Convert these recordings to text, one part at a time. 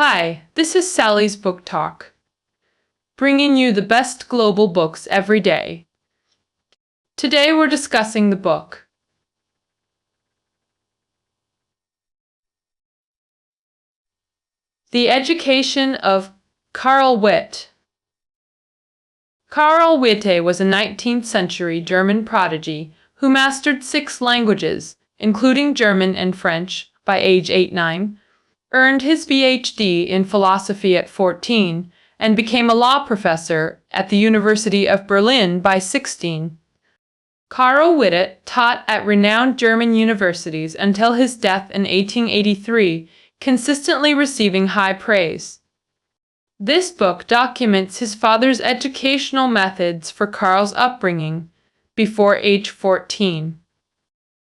Hi, this is Sally's Book Talk, bringing you the best global books every day. Today we're discussing the book The Education of Karl Witte. Karl Witte was a 19th century German prodigy who mastered 6 languages, including German and French, by age 8-9, earned his PhD in philosophy at 14, and became a law professor at the University of Berlin by 16. Karl Witte taught at renowned German universities until his death in 1883, consistently receiving high praise. This book documents his father's educational methods for Karl's upbringing before age 14.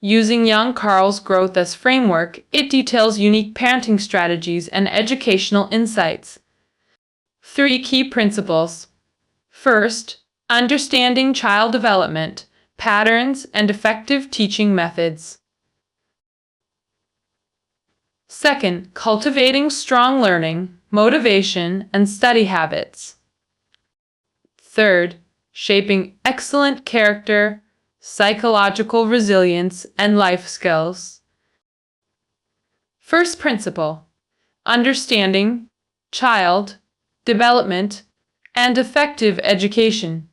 Using young Karl's growth as framework, it details unique parenting strategies and educational insights. 3 key principles. First, understanding child development, patterns, and effective teaching methods. Second, cultivating strong learning, motivation, and study habits. Third, shaping excellent character, psychological resilience, and life skills. First principle, understanding child development and effective education.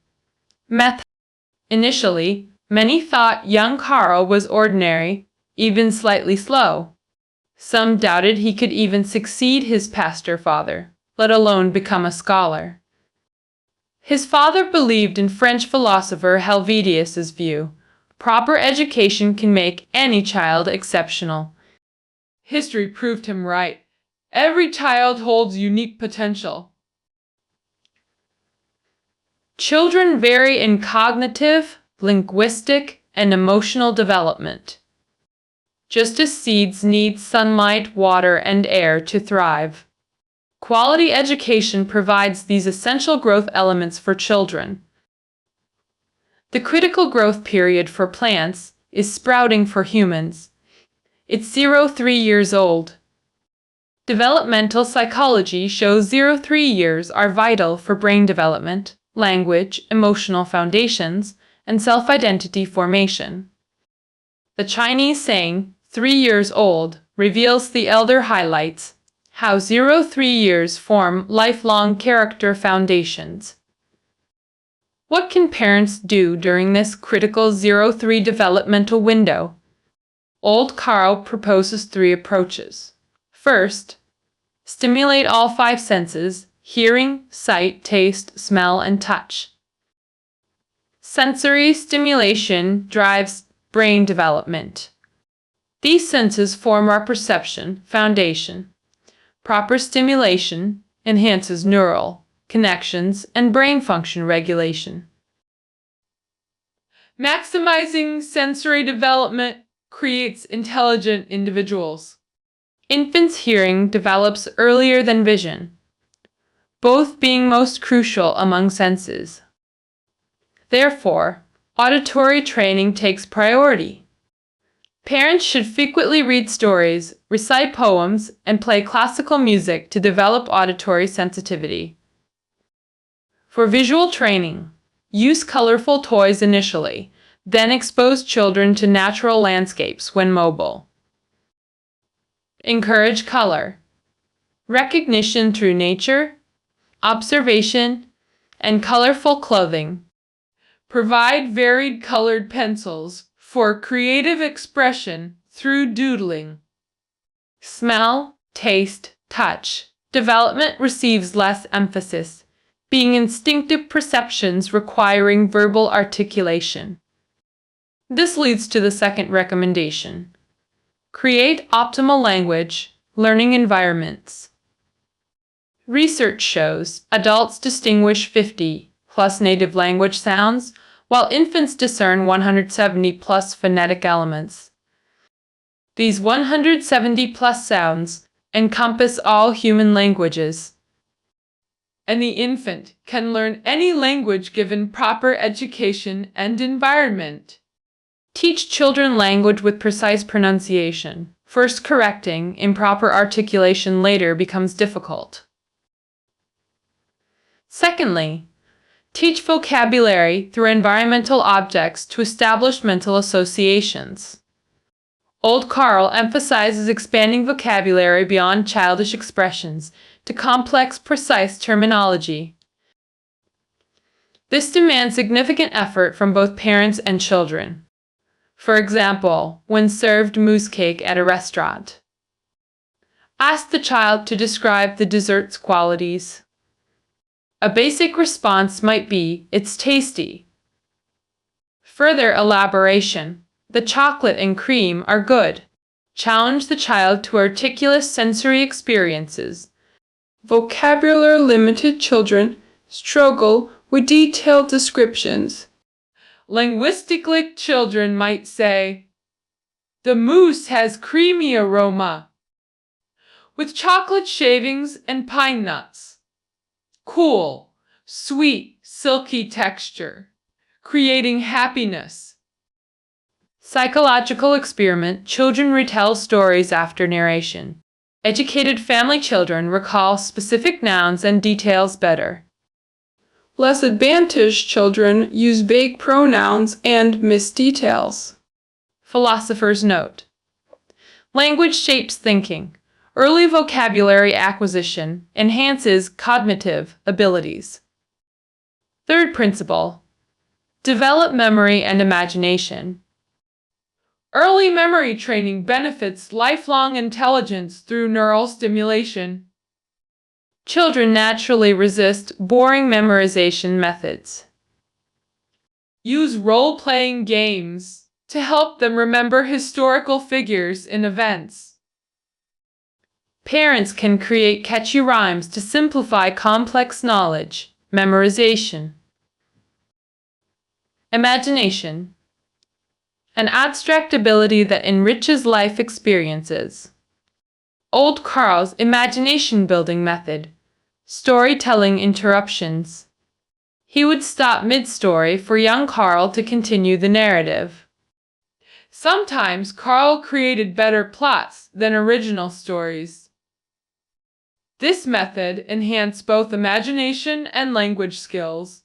Method. Initially, many thought young Karl was ordinary, even slightly slow. Some doubted he could even succeed his pastor father, let alone become a scholar. His father believed in French philosopher Helvetius's view: proper education can make any child exceptional. History proved him right. Every child holds unique potential. Children vary in cognitive, linguistic, and emotional development. Just as seeds need sunlight, water, and air to thrive, quality education provides these essential growth elements for children. The critical growth period for plants is sprouting for humans. It's 0–3 years old. Developmental psychology shows 0–3 years are vital for brain development, language, emotional foundations, and self-identity formation. The Chinese saying, 3 years old, reveals the elder highlights how 0–3 years form lifelong character foundations. What can parents do during this critical 0–3 developmental window? Old Karl proposes 3 approaches. First, stimulate all 5 senses: hearing, sight, taste, smell, and touch. Sensory stimulation drives brain development. These senses form our perception foundation. Proper stimulation enhances neural connections and brain function regulation. Maximizing sensory development creates intelligent individuals. Infants' hearing develops earlier than vision, both being most crucial among senses. Therefore, auditory training takes priority. Parents should frequently read stories, recite poems, and play classical music to develop auditory sensitivity. For visual training, use colorful toys initially, then expose children to natural landscapes when mobile. Encourage color recognition through nature, observation, and colorful clothing. Provide varied colored pencils for creative expression through doodling. Smell, taste, touch. Development receives less emphasis, being instinctive perceptions requiring verbal articulation. This leads to the second recommendation. Create optimal language learning environments. Research shows adults distinguish 50+ native language sounds, while infants discern 170+ phonetic elements. These 170+ sounds encompass all human languages, and the infant can learn any language given proper education and environment. Teach children language with precise pronunciation, First correcting improper articulation later becomes difficult. Secondly, teach vocabulary through environmental objects to establish mental associations. Old Karl emphasizes expanding vocabulary beyond childish expressions to complex, precise terminology. This demands significant effort from both parents and children. For example, when served mousse cake at a restaurant, ask the child to describe the dessert's qualities. A basic response might be, "It's tasty." Further elaboration, "The chocolate and cream are good." Challenge the child to articulate sensory experiences. Vocabulary-limited children struggle with detailed descriptions. Linguistically, children might say, "The mousse has creamy aroma, with chocolate shavings and pine nuts. Cool, sweet, silky texture, creating happiness." Psychological experiment, children retell stories after narration. Educated family children recall specific nouns and details better. Less advantaged children use vague pronouns and miss details. Philosopher's note: language shapes thinking. Early vocabulary acquisition enhances cognitive abilities. Third principle: develop memory and imagination. Early memory training benefits lifelong intelligence through neural stimulation. Children naturally resist boring memorization methods. Use role-playing games to help them remember historical figures and events. Parents can create catchy rhymes to simplify complex knowledge. Memorization. Imagination. An abstract ability that enriches life experiences. Old Karl's imagination-building method. Storytelling interruptions. He would stop mid-story for young Karl to continue the narrative. Sometimes Karl created better plots than original stories. This method enhanced both imagination and language skills.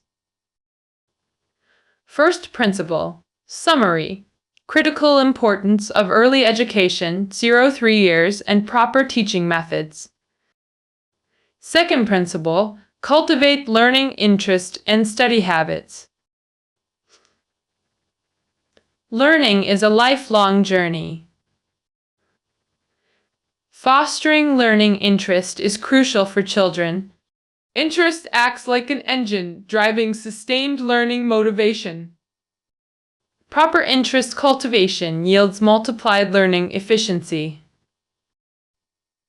First principle: summary. Critical importance of early education, 0–3 years, and proper teaching methods. Second principle: cultivate learning interest and study habits. Learning is a lifelong journey. Fostering learning interest is crucial for children. Interest acts like an engine, driving sustained learning motivation. Proper interest cultivation yields multiplied learning efficiency.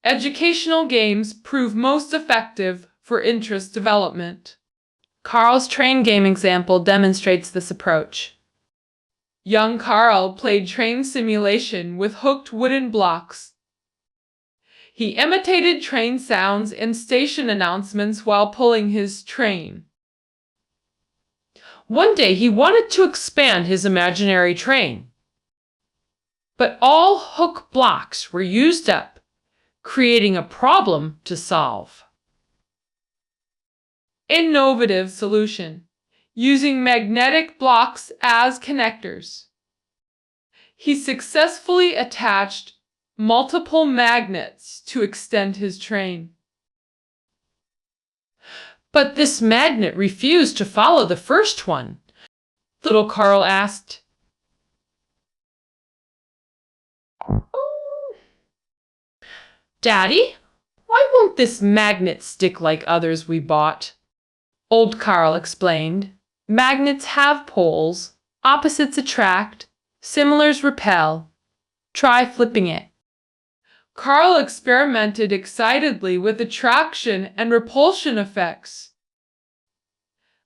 Educational games prove most effective for interest development. Karl's train game example demonstrates this approach. Young Karl played train simulation with hooked wooden blocks. He imitated train sounds and station announcements while pulling his train. One day he wanted to expand his imaginary train, but all hook blocks were used up, creating a problem to solve. Innovative solution: using magnetic blocks as connectors. He successfully attached multiple magnets to extend his train. But this magnet refused to follow the first one. Little Karl asked, "Daddy, why won't this magnet stick like others we bought?" Old Karl explained, "Magnets have poles. Opposites attract. Similars repel. Try flipping it." Karl experimented excitedly with attraction and repulsion effects.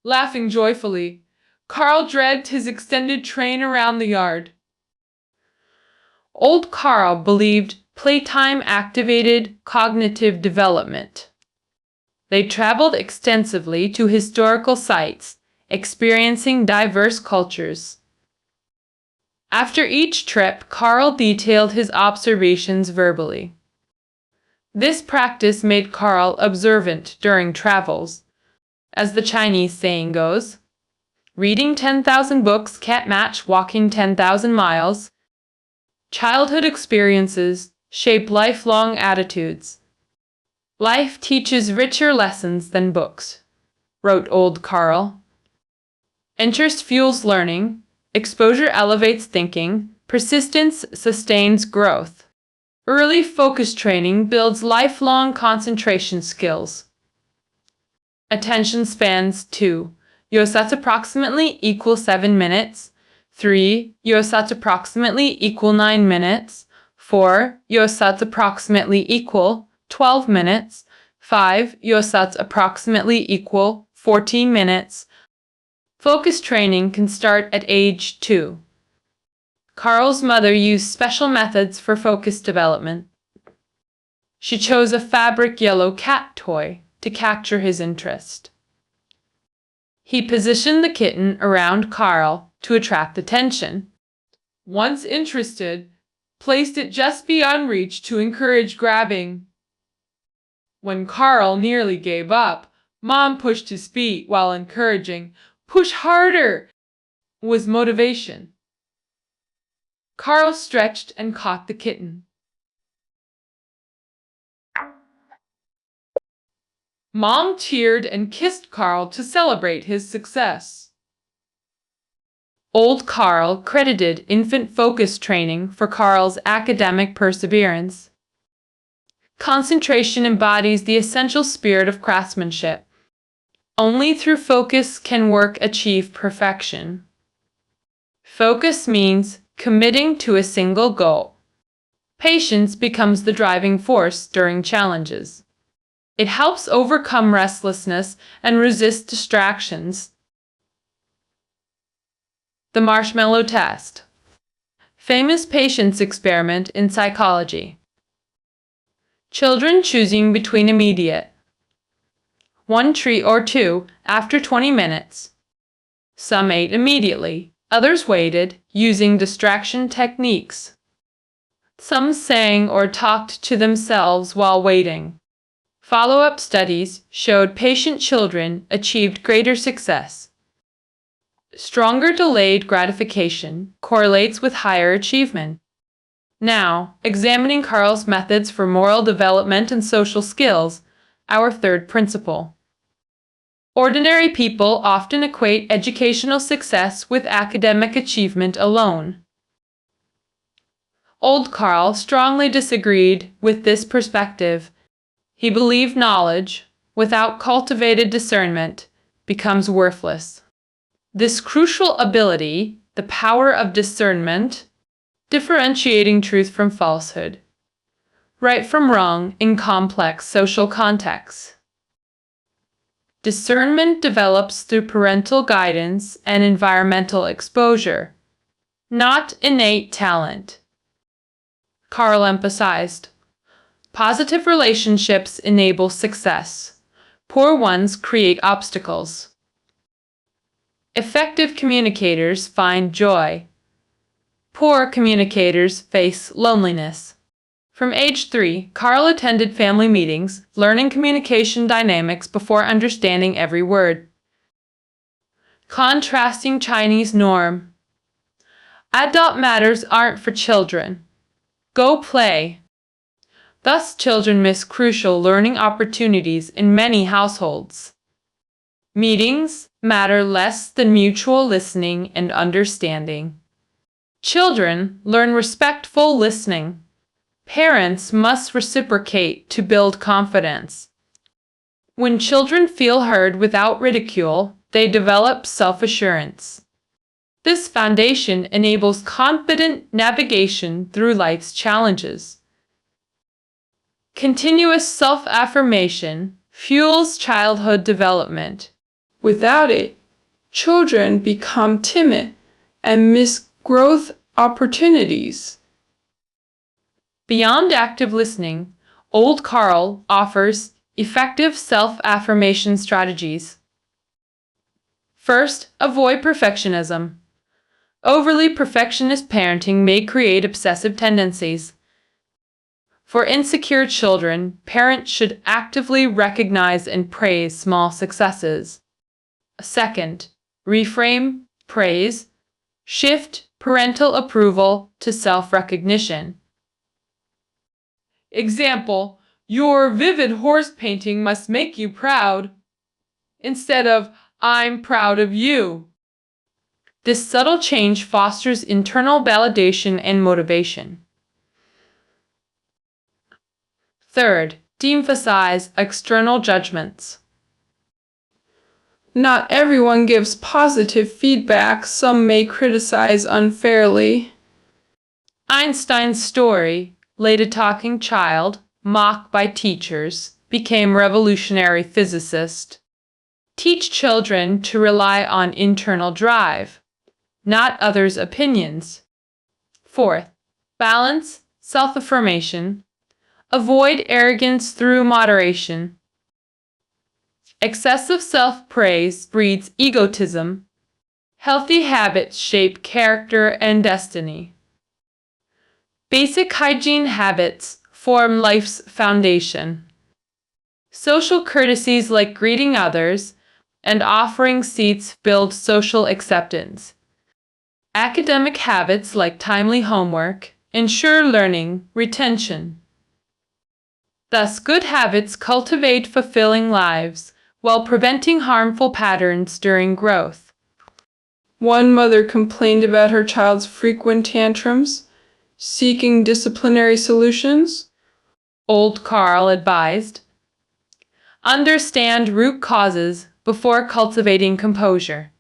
Laughing joyfully, Karl dragged his extended train around the yard. Old Karl believed playtime activated cognitive development. They traveled extensively to historical sites, experiencing diverse cultures. After each trip, Karl detailed his observations verbally. This practice made Karl observant during travels. As the Chinese saying goes, reading 10,000 books can't match walking 10,000 miles. Childhood experiences shape lifelong attitudes. Life teaches richer lessons than books, wrote old Karl. Interest fuels learning, exposure elevates thinking, persistence sustains growth. Early focus training builds lifelong concentration skills. Attention spans 2. Yosats approximately equal 7 minutes. 3. Yosats approximately equal 9 minutes. 4. Yosats approximately equal 12 minutes. 5. Yosats approximately equal 14 minutes. Focus training can start at age 2. Karl's mother used special methods for focus development. She chose a fabric yellow cat toy to capture his interest. He positioned the kitten around Karl to attract attention. Once interested, placed it just beyond reach to encourage grabbing. When Karl nearly gave up, Mom pushed his feet while encouraging, "Push harder!" was motivation. Karl stretched and caught the kitten. Mom cheered and kissed Karl to celebrate his success. Old Karl credited infant focus training for Karl's academic perseverance. Concentration embodies the essential spirit of craftsmanship. Only through focus can work achieve perfection. Focus means committing to a single goal. Patience becomes the driving force during challenges. It helps overcome restlessness and resist distractions. The marshmallow test. Famous patience experiment in psychology. Children choosing between immediate. One treat or two after 20 minutes. Some ate immediately, others waited, using distraction techniques. Some sang or talked to themselves while waiting. Follow-up studies showed patient children achieved greater success. Stronger delayed gratification correlates with higher achievement. Now, examining Karl's methods for moral development and social skills, our third principle. Ordinary people often equate educational success with academic achievement alone. Old Karl strongly disagreed with this perspective. He believed knowledge, without cultivated discernment, becomes worthless. This crucial ability, the power of discernment, differentiating truth from falsehood, right from wrong in complex social contexts. Discernment develops through parental guidance and environmental exposure, not innate talent. Karl emphasized, positive relationships enable success. Poor ones create obstacles. Effective communicators find joy. Poor communicators face loneliness. From age 3, Karl attended family meetings, learning communication dynamics before understanding every word. Contrasting Chinese norm. Adult matters aren't for children. Go play. Thus, children miss crucial learning opportunities in many households. Meetings matter less than mutual listening and understanding. Children learn respectful listening. Parents must reciprocate to build confidence. When children feel heard without ridicule, they develop self-assurance. This foundation enables confident navigation through life's challenges. Continuous self-affirmation fuels childhood development. Without it, children become timid and miss growth opportunities. Beyond active listening, old Karl offers effective self-affirmation strategies. First, avoid perfectionism. Overly perfectionist parenting may create obsessive tendencies. For insecure children, parents should actively recognize and praise small successes. Second, reframe, praise, shift parental approval to self-recognition. Example, your vivid horse painting must make you proud, instead of, I'm proud of you. This subtle change fosters internal validation and motivation. Third, de-emphasize external judgments. Not everyone gives positive feedback. Some may criticize unfairly. Einstein's story, Late a Talking Child, mocked by teachers, became revolutionary physicist. Teach children to rely on internal drive, not others' opinions. Fourth, balance, self-affirmation. Avoid arrogance through moderation. Excessive self-praise breeds egotism. Healthy habits shape character and destiny. Basic hygiene habits form life's foundation. Social courtesies like greeting others and offering seats build social acceptance. Academic habits like timely homework ensure learning retention. Thus, good habits cultivate fulfilling lives while preventing harmful patterns during growth. One mother complained about her child's frequent tantrums, seeking disciplinary solutions. Old Karl advised, understand root causes before cultivating composure.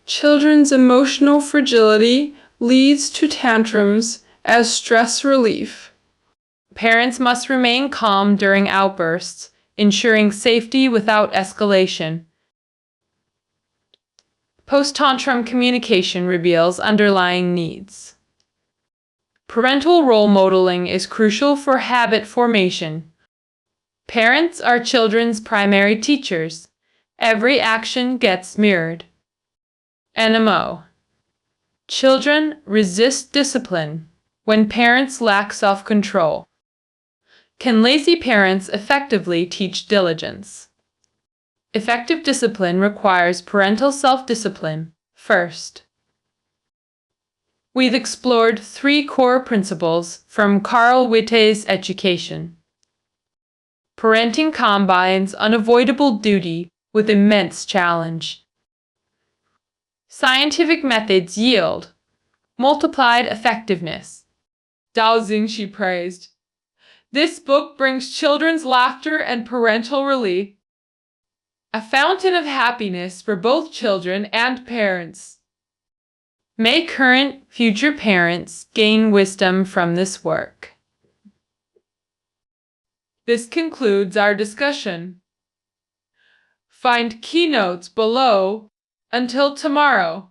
Children's emotional fragility leads to tantrums as stress relief. Parents must remain calm during outbursts, ensuring safety without escalation. Post-tantrum communication reveals underlying needs. Parental role modeling is crucial for habit formation. Parents are children's primary teachers. Every action gets mirrored. NMO. Children resist discipline when parents lack self-control. Can lazy parents effectively teach diligence? Effective discipline requires parental self-discipline first. We've explored 3 core principles from Karl Witte's Education. Parenting combines unavoidable duty with immense challenge. Scientific methods yield multiplied effectiveness. Dao Xingxi praised, this book brings children's laughter and parental relief, a fountain of happiness for both children and parents. May current, future parents gain wisdom from this work. This concludes our discussion. Find keynotes below. Until tomorrow.